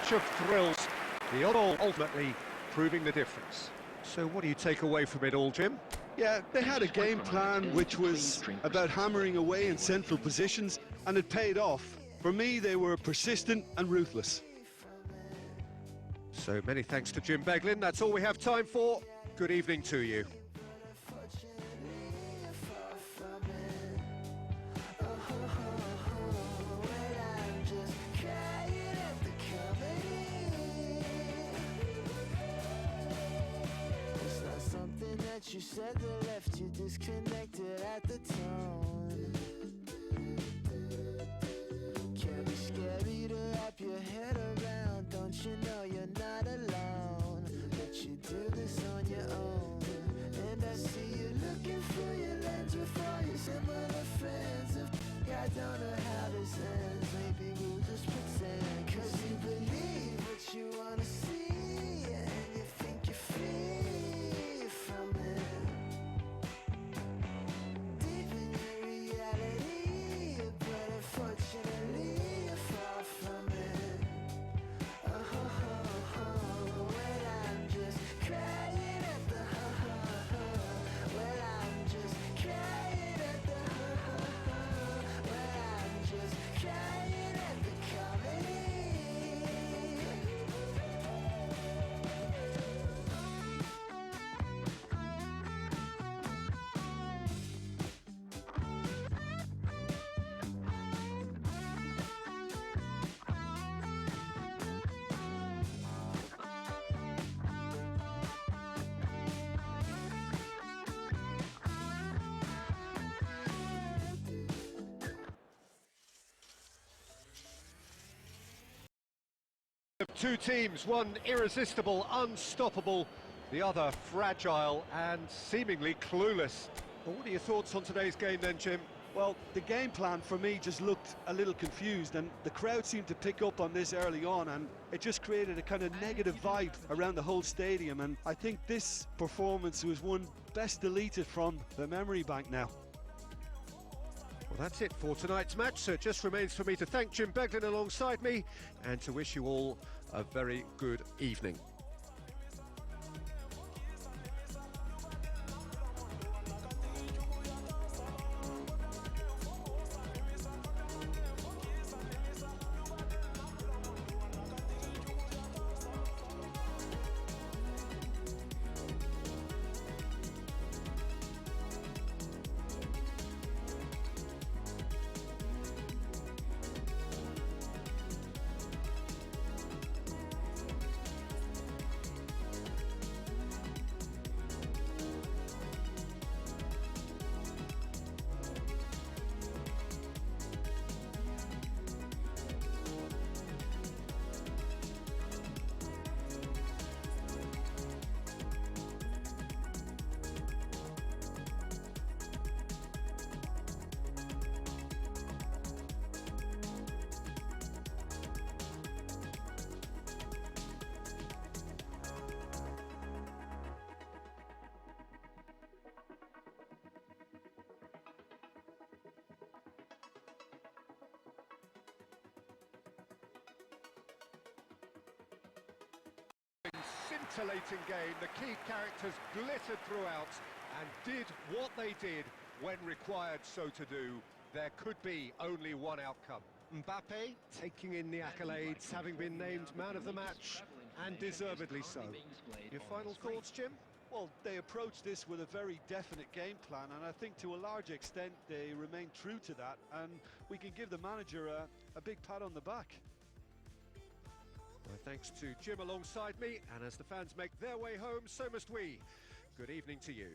Match of thrills, the odd ball ultimately proving the difference. So what do you take away from it all, Jim? Yeah, they had a game plan which was about hammering away in central positions, and it paid off. For me, they were persistent and ruthless. So many thanks to Jim Beglin. That's all we have time for. Good evening to you. You said that left you disconnected at the tone. Can be scary to wrap your head around. Don't you know you're not alone? But you do this on your own. And I see you looking through your lens with all your similar friends. I don't know how this ends. Maybe we'll just pretend. Cause you believe what you wanna see, and you think you're free from it. Two teams, one irresistible, unstoppable, the other fragile and seemingly clueless. But what are your thoughts on today's game then, Jim? Well, the game plan for me just looked a little confused, and the crowd seemed to pick up on this early on, and it just created a kind of negative vibe around the whole stadium, and I think this performance was one best deleted from the memory bank now. Well, that's it for tonight's match, so it just remains for me to thank Jim Beglin alongside me and to wish you all a very good evening. Scintillating game, the key characters glittered throughout and did what they did when required so to do. There could be only one outcome. Mbappe taking in the accolades, having been named man of the match, and deservedly so. Your final thoughts, Jim? Well, they approached this with a very definite game plan, and I think to a large extent they remain true to that, and we can give the manager a big pat on the back. Well, thanks to Jim alongside me, and as the fans make their way home, so must we. Good evening to you.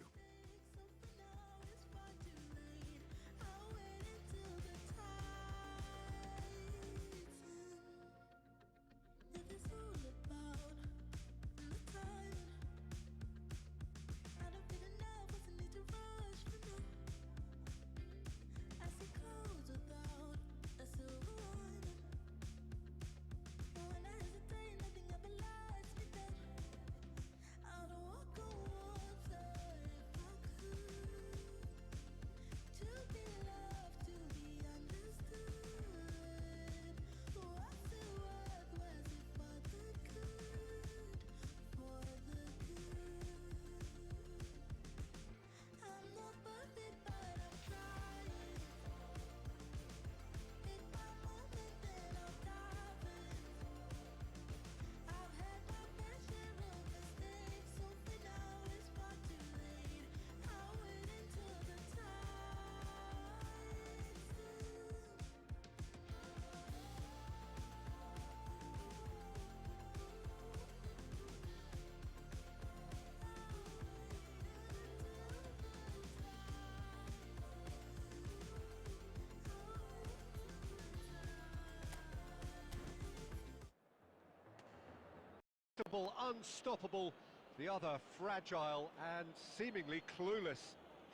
Unpredictable, unstoppable, the other fragile and seemingly clueless.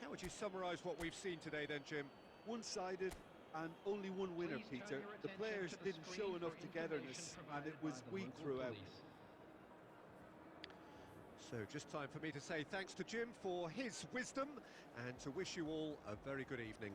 How would you summarise what we've seen today then, Jim? One-sided and only one winner, Peter. The players didn't show enough togetherness and it was weak throughout. So just time for me to say thanks to Jim for his wisdom and to wish you all a very good evening.